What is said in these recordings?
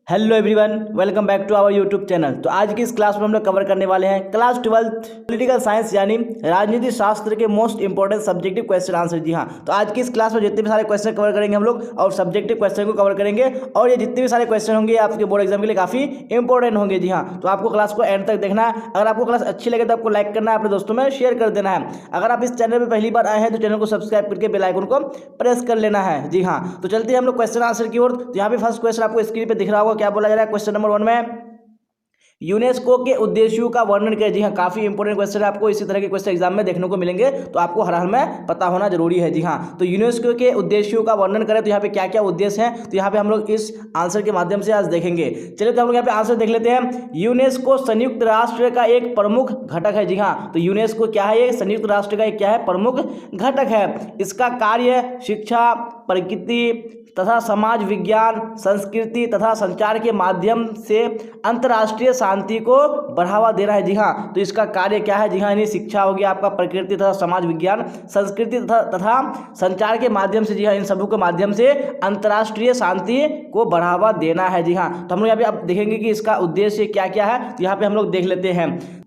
Hello everyone, welcome back to our YouTube channel. तो आज की इस क्लास में हम लोग कवर करने वाले हैं क्लास 12th पॉलिटिकल साइंस यानी राजनीति शास्त्र के most important subjective question answer. जी हाँ, तो आज की इस क्लास में जितने भी सारे क्वेश्चन कवर करेंगे हम लोग और सब्जेक्टिव क्वेश्चन को कवर करेंगे और ये जितने भी सारे क्वेश्चन होंगे आपके बोर्ड एग्जाम के लिए काफी इंपॉर्टेंट होंगे। जी हाँ, तो आपको क्लास को एंड तक देखना है। अगर आपको क्लास अच्छी लगे तो आपको लाइक करना है, अपने दोस्तों में शेयर कर देना है। अगर आप इस चैनल पर पहली बार आए हैं तो चैनल को सब्सक्राइब करके बेल आइकन को प्रेस कर लेना है। जी हाँ, तो चलते हैं हम लोग क्वेश्चन आंसर की ओर। तो यहाँ पे फर्स्ट क्वेश्चन आपको स्क्रीन पे दिख रहा होगा, क्या बोला जा रहा है। क्वेश्चन नंबर 1 में यूनेस्को के उद्देश्यों का वर्णन करें। जी हाँ, काफी इंपॉर्टेंट क्वेश्चन है, आपको इसी तरह के क्वेश्चन एग्जाम में देखने को मिलेंगे, तो आपको हर हाल में पता होना जरूरी है। जी हाँ, तो यूनेस्को के उद्देश्यों का वर्णन करें तो यहाँ पे क्या क्या उद्देश्य हैं, तो यहाँ पे हम लोग इस आंसर के माध्यम से आज देखेंगे। चलिए तो हम लोग यहाँ पे आंसर देख लेते हैं। यूनेस्को संयुक्त राष्ट्र का एक प्रमुख घटक है। जी हाँ, तो यूनेस्को क्या है, ये संयुक्त राष्ट्र का एक क्या है, प्रमुख घटक है। इसका कार्य शिक्षा, प्रकृति तथा समाज विज्ञान, संस्कृति तथा संचार के माध्यम से अंतर्राष्ट्रीय शांति को बढ़ावा देना है। जी हाँ, तो इसका कार्य क्या है। जी हाँ, यानी शिक्षा हो गया आपका, प्रकृति तथा समाज विज्ञान, संस्कृति तथा संचार के माध्यम से, जी हाँ, इन सबों के माध्यम से अंतर्राष्ट्रीय शांति को बढ़ावा देना है। जी हाँ, तो हम लोग यहाँ पे अब देखेंगे कि इसका उद्देश्य क्या क्या है। तो यहाँ पे हम लोग देख लेते हैं।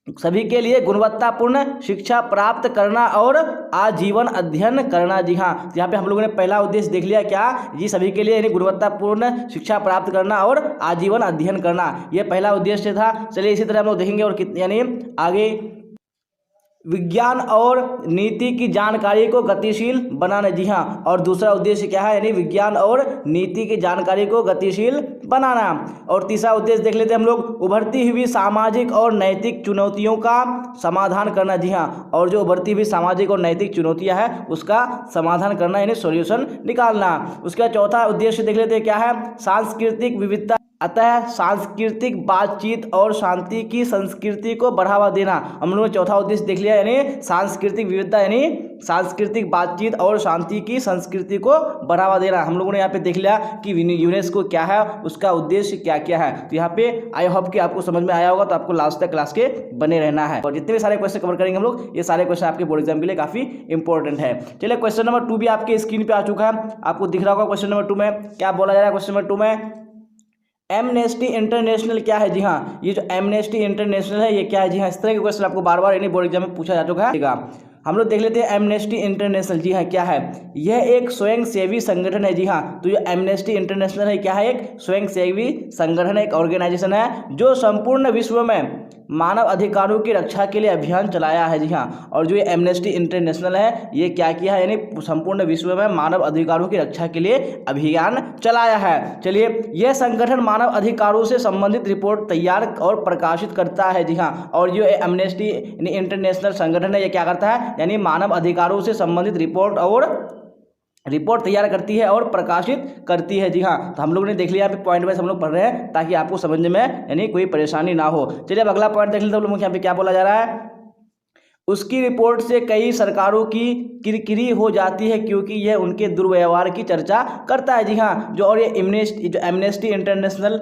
सभी के लिए गुणवत्तापूर्ण शिक्षा प्राप्त करना और आजीवन अध्ययन करना। जी हाँ, तो यहाँ पे हम लोगों ने पहला उद्देश्य देख लिया, क्या जी, सभी के लिए यानी गुणवत्तापूर्ण शिक्षा प्राप्त करना और आजीवन अध्ययन करना, ये पहला उद्देश्य था। चलिए इसी तरह हम लोग देखेंगे और यानी आगे विज्ञान और नीति की जानकारी को गतिशील बनाना। जी हाँ, और दूसरा उद्देश्य क्या है, यानी विज्ञान और नीति की जानकारी को गतिशील बनाना। और तीसरा उद्देश्य देख लेते हैं हम लोग, उभरती हुई सामाजिक और नैतिक चुनौतियों का समाधान करना। जी हाँ, और जो उभरती हुई सामाजिक और नैतिक चुनौतियां हैं उसका समाधान करना, यानी सॉल्यूशन निकालना। उसका चौथा उद्देश्य देख लेते हैं, क्या है, सांस्कृतिक विविधता, अतः सांस्कृतिक बातचीत और शांति की संस्कृति को बढ़ावा देना। हम लोगों ने चौथा उद्देश्य देख लिया, यानी सांस्कृतिक विविधता यानी सांस्कृतिक बातचीत और शांति की संस्कृति को बढ़ावा देना। हम लोगों ने यहाँ पे देख लिया कि यूनेस्को क्या है, उसका उद्देश्य क्या क्या है। तो यहाँ पे आई होप कि आपको समझ में आया होगा, तो आपको लास्ट तक क्लास के बने रहना है। और जितने भी सारे क्वेश्चन कवर करेंगे हम लोग, ये सारे क्वेश्चन आपके बोर्ड एग्जाम के लिए काफी इंपॉर्टेंट है। चलिए क्वेश्चन नंबर 2 भी आपके स्क्रीन पे आ चुका है, आपको दिख रहा होगा। क्वेश्चन नंबर 2 में क्या बोला जा रहा है। क्वेश्चन नंबर 2 में एमनेस्टी इंटरनेशनल क्या है। जी हाँ, ये जो एमनेस्टी इंटरनेशनल है ये क्या है। जी हाँ, इस तरह के क्वेश्चन आपको बार बार यानी बोर्ड एग्जाम में पूछा जा चुका है। हम लोग देख लेते हैं एमनेस्टी इंटरनेशनल। जी हाँ, क्या है, यह एक स्वयंसेवी संगठन है। जी हाँ, तो ये एमनेस्टी इंटरनेशनल है, क्या है, एक स्वयंसेवी संगठन है, एक ऑर्गेनाइजेशन है जो संपूर्ण विश्व में मानव अधिकारों की रक्षा के लिए अभियान चलाया है। जी हाँ, और जो ये एमनेस्टी इंटरनेशनल है ये क्या किया है, यानी संपूर्ण विश्व में मानव अधिकारों की रक्षा के लिए अभियान चलाया है। चलिए, यह संगठन मानव अधिकारों से संबंधित रिपोर्ट तैयार और प्रकाशित करता है। जी हाँ, और जो एमनेस्टी इंटरनेशनल संगठन है ये क्या करता है, यानी मानव अधिकारों से संबंधित रिपोर्ट तैयार करती है और प्रकाशित करती है। जी हाँ, तो हम लोगों ने देख लिया, यहाँ पे पॉइंट वाइज हम लोग पढ़ रहे हैं ताकि आपको समझने में यानी कोई परेशानी ना हो। चलिए अब अगला पॉइंट देख लेते हैं हम लोग, यहाँ पे क्या बोला जा रहा है। उसकी रिपोर्ट से कई सरकारों की किरकिरी हो जाती है क्योंकि यह उनके दुर्व्यवहार की चर्चा करता है। जी हाँ, जो और ये एमनेस्टी इंटरनेशनल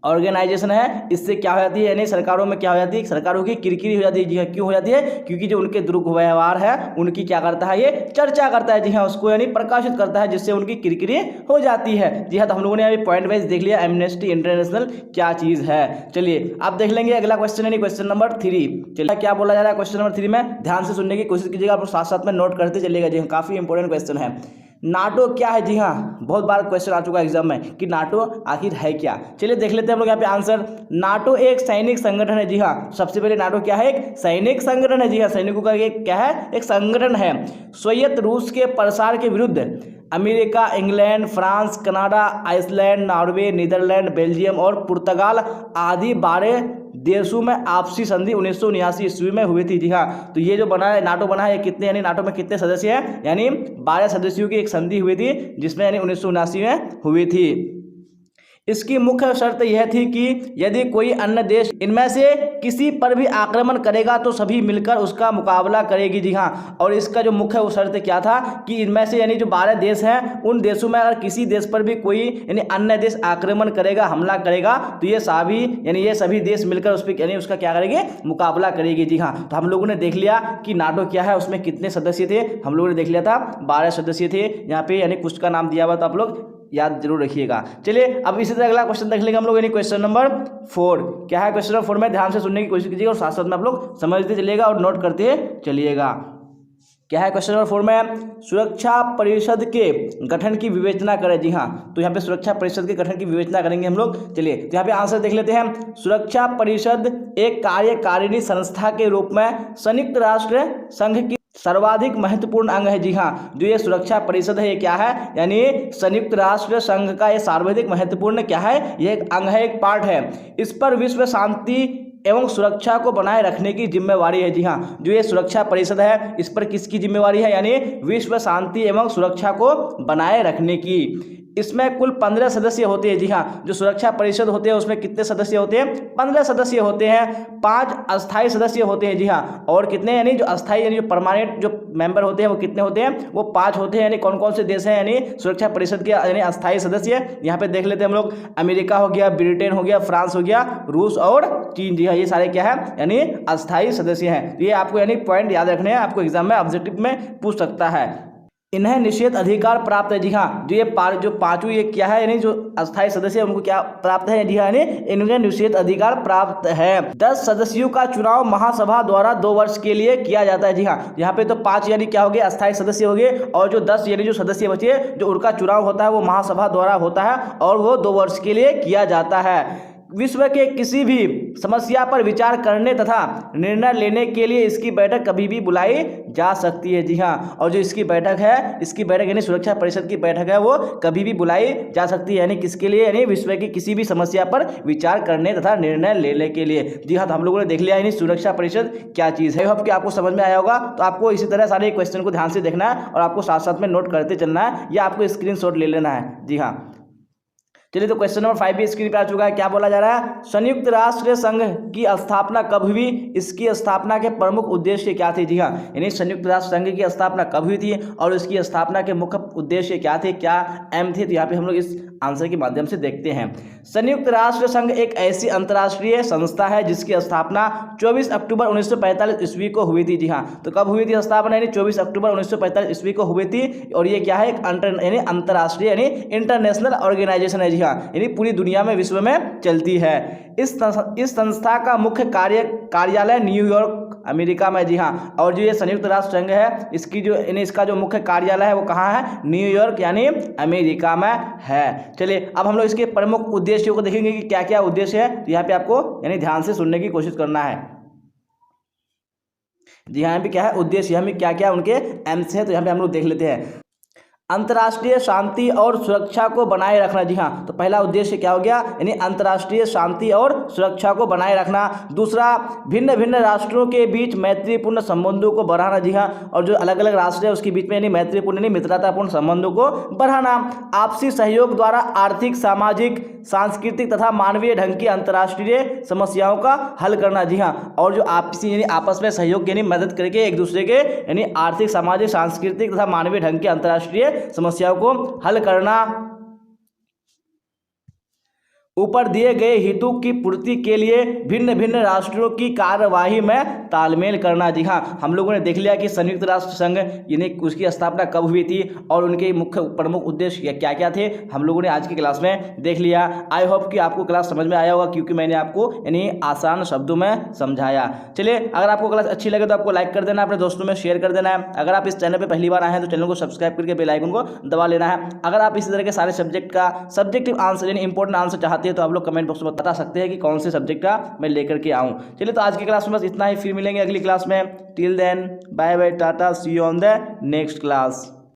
ऑर्गेनाइजेशन है, इससे क्या हो जाती है, यानी सरकारों में क्या हो जाती है, सरकारों की किरकिरी हो जाती है। जी हाँ, क्यों हो जाती है, क्योंकि जो उनके दुर्व्यवहार है उनकी क्या करता है, ये चर्चा करता है। जी हाँ, उसको यानी प्रकाशित करता है, जिससे उनकी किरकिरी हो जाती है। जी हाँ, तो हम लोगों ने अभी पॉइंट वाइज देख लिया एमनेस्टी इंटरनेशनल क्या चीज़ है। चलिए आप देख लेंगे अगला क्वेश्चन, यानी क्वेश्चन नंबर 3। चलिए क्या बोला जा रहा है क्वेश्चन नंबर 3 में, ध्यान से सुनने की कोशिश कीजिएगा, आप साथ साथ में नोट करते चलिएगा। जी हाँ, काफी इंपॉर्टेंट क्वेश्चन है। नाटो क्या है। जी हाँ, बहुत बार क्वेश्चन आ चुका है एग्जाम में कि नाटो आखिर है क्या। चलिए देख लेते हैं हम लोग यहाँ पे आंसर। नाटो एक सैनिक संगठन है। जी हाँ, सबसे पहले नाटो क्या है, एक सैनिक संगठन है। जी हाँ, सैनिकों का एक क्या है, एक संगठन है। स्वायत्त रूस के प्रसार के विरुद्ध America, England, France, Canada, Iceland, Norway, Netherland, Belgium और पुर्तगाल आदि 12 देशों में आपसी संधि 1979 ईस्वी में हुई थी। जी हाँ, तो ये जो बना है नाटो बना है, ये कितने यानी नाटो में कितने सदस्य हैं, यानी 12 सदस्यों की एक संधि हुई थी जिसमें यानी 1979 में हुई थी। इसकी मुख्य शर्त यह थी कि यदि कोई अन्य देश इनमें से किसी पर भी आक्रमण करेगा तो सभी मिलकर उसका मुकाबला करेगी। जी हाँ, और इसका जो मुख्य शर्त क्या था कि इनमें से यानी जो 12 देश हैं उन देशों में अगर किसी देश पर भी कोई यानी अन्य देश आक्रमण करेगा, हमला करेगा, तो ये सभी देश मिलकर उस पर यानी उसका क्या करेंगे, मुकाबला करेगी। जी हाँ, तो हम लोगों ने देख लिया कि नाटो क्या है, उसमें कितने सदस्य थे, हम लोगों ने देख लिया था 12 सदस्य थे। यहाँ पे यानी कुछ का नाम दिया हुआ था, आप लोग याद जरूर रखिएगा। चलिए अब इसी तरह अगला क्वेश्चन देख लेंगे हम लोग, यानी क्वेश्चन नंबर 4 क्या है। क्वेश्चन नंबर 4 में ध्यान से सुनने की कोशिश कीजिएगा और साथ साथ में आप लोग समझते चलिएगा और नोट करते चलिएगा। क्या है क्वेश्चन नंबर 4 में, सुरक्षा परिषद के गठन की विवेचना करें। जी हाँ, तो यहाँ पे सुरक्षा परिषद के गठन की विवेचना करेंगे हम लोग। चलिए तो यहाँ पे आंसर देख लेते हैं। सुरक्षा परिषद एक कार्यकारिणी संस्था के रूप में संयुक्त राष्ट्र संघ की सर्वाधिक महत्वपूर्ण अंग है। जी हाँ, जो ये सुरक्षा परिषद है ये क्या है, यानी संयुक्त राष्ट्र संघ का ये सर्वाधिक महत्वपूर्ण क्या है, ये एक अंग है, एक पार्ट है। इस पर विश्व शांति एवं सुरक्षा को बनाए रखने की जिम्मेवारी है। जी हाँ, जो ये सुरक्षा परिषद है इस पर किसकी जिम्मेवारी है, यानी विश्व शांति एवं सुरक्षा को बनाए रखने की। इसमें कुल 15 सदस्य होते हैं। जी हाँ, जो सुरक्षा परिषद होते हैं उसमें कितने सदस्य होते हैं, 15 सदस्य होते हैं। 5 अस्थायी सदस्य होते हैं। जी हाँ, और कितने, यानी जो अस्थायी यानी जो परमानेंट जो मेंबर होते हैं वो कितने होते हैं, वो 5 होते हैं। यानी कौन कौन से देश हैं यानी सुरक्षा परिषद के यानी अस्थायी सदस्य, यहाँ पे देख लेते हैं हम लोग। अमेरिका हो गया, ब्रिटेन हो गया, फ्रांस हो गया, रूस और चीन। जी हाँ, ये सारे क्या है, यानी अस्थायी सदस्य हैं। ये आपको यानी पॉइंट याद रखने हैं, आपको एग्जाम में ऑब्जेक्टिव में पूछ सकता है। इन्हें निषेध अधिकार प्राप्त है। जी हाँ, जो ये जो पांचों ये क्या है, यानी जो अस्थायी सदस्य है उनको क्या प्राप्त है, जी हाँ, यानी इन्हें निषेध अधिकार प्राप्त है। 10 सदस्यों का चुनाव महासभा द्वारा 2 वर्ष के लिए किया जाता है। जी हाँ, यहाँ पे तो 5 यानी क्या हो गए, अस्थायी सदस्य हो गए, और जो 10 यानी जो सदस्य बचे जो उनका चुनाव होता है वो महासभा द्वारा होता है और वो 2 वर्ष के लिए किया जाता है। विश्व के किसी भी समस्या पर विचार करने तथा निर्णय लेने के लिए इसकी बैठक कभी भी बुलाई जा सकती है। जी हाँ, और जो इसकी बैठक है, इसकी बैठक यानी सुरक्षा परिषद की बैठक है वो कभी भी बुलाई जा सकती है, यानी किसके लिए, यानी विश्व की किसी भी समस्या पर विचार करने तथा निर्णय लेने के लिए। जी हाँ, तो हम लोगों ने देख लिया यानी सुरक्षा परिषद क्या चीज़ है। होप कि आपको समझ में आया होगा। तो आपको इसी तरह सारे क्वेश्चन को ध्यान से देखना है और आपको साथ साथ में नोट करते चलना है या आपको स्क्रीनशॉट ले लेना है। जी हाँ, चलिए तो क्वेश्चन नंबर 5 भी स्क्रीन पे आ चुका है। क्या बोला जा रहा है, संयुक्त राष्ट्र संघ की स्थापना कब हुई, इसकी स्थापना के प्रमुख उद्देश्य क्या थे। जी हाँ, यानी संयुक्त राष्ट्र संघ की स्थापना कब हुई थी और इसकी स्थापना के मुख्य उद्देश्य क्या थे, क्या एम थे। तो यहाँ पे हम लोग इस आंसर के माध्यम से देखते हैं। संयुक्त राष्ट्र संघ एक ऐसी अंतर्राष्ट्रीय संस्था है जिसकी स्थापना 24 अक्टूबर 1945 ईस्वी को हुई थी। जी हाँ, तो कब हुई थी स्थापना, यानी 24 अक्टूबर 1945 ईस्वी को हुई थी। और ये क्या है, एक यानी अंतर्राष्ट्रीय यानी इंटरनेशनल ऑर्गेनाइजेशन है। जी हाँ, यानी पूरी दुनिया में विश्व में चलती है। इस संस्था का मुख्य कार्यालय न्यूयॉर्क अमेरिका में। जी हाँ, और जो ये संयुक्त राष्ट्र संघ है इसकी जो यानी इसका जो मुख्य कार्यालय है वो कहाँ है, न्यूयॉर्क यानी अमेरिका में है। चलिए अब हम लोग इसके प्रमुख उद्देश्यों को देखेंगे कि क्या क्या उद्देश्य है। तो यहाँ पे आपको यानी ध्यान से सुनने की कोशिश करना है। जी हाँ, यहाँ पे क्या है उद्देश्य, यहाँ पे क्या क्या उनके एम्स हैं, तो यहाँ पे हम लोग देख लेते हैं। अंतर्राष्ट्रीय शांति और सुरक्षा को बनाए रखना। जी हाँ, तो पहला उद्देश्य क्या हो गया, यानी अंतर्राष्ट्रीय शांति और सुरक्षा को बनाए रखना। दूसरा, भिन्न भिन्न राष्ट्रों के बीच मैत्रीपूर्ण संबंधों को बढ़ाना। जी हाँ, और जो अलग अलग राष्ट्र है उसके बीच में यानी मैत्रीपूर्ण यानी मित्रतापूर्ण संबंधों को बढ़ाना। आपसी सहयोग द्वारा आर्थिक, सामाजिक, सांस्कृतिक तथा मानवीय ढंग की अंतर्राष्ट्रीय समस्याओं का हल करना। जी हाँ, और जो आपसी यानी आपस में सहयोग यानी मदद करके एक दूसरे के यानी आर्थिक, सामाजिक, सांस्कृतिक तथा मानवीय ढंग की अंतर्राष्ट्रीय समस्याओं को हल करना। ऊपर दिए गए हितों की पूर्ति के लिए भिन्न भिन्न राष्ट्रों की कार्यवाही में तालमेल करना। जी हाँ, हम लोगों ने देख लिया कि संयुक्त राष्ट्र संघ यानी उसकी स्थापना कब हुई थी और उनके मुख्य प्रमुख उद्देश्य क्या क्या थे, हम लोगों ने आज की क्लास में देख लिया। आई होप कि आपको क्लास समझ में आया होगा क्योंकि मैंने आपको यानी आसान शब्दों में समझाया। चलिए, अगर आपको क्लास अच्छी लगे तो आपको लाइक कर देना, अपने दोस्तों में शेयर कर देना है। अगर आप इस चैनल पर पहली बार आए हैं तो चैनल को सब्सक्राइब करके बेल आइकन को दबा लेना है। अगर आप इसी तरह के सारे सब्जेक्ट का सब्जेक्टिव आंसर यानी इंपॉर्टेंट आंसर चाहते तो आप लोग कमेंट बॉक्स में बता सकते हैं कि कौन से सब्जेक्ट का मैं लेकर के आऊं। चलिए, तो आज की क्लास में बस इतना ही, फिर मिलेंगे अगली क्लास में। Till then bye bye, tata, see you on the next class.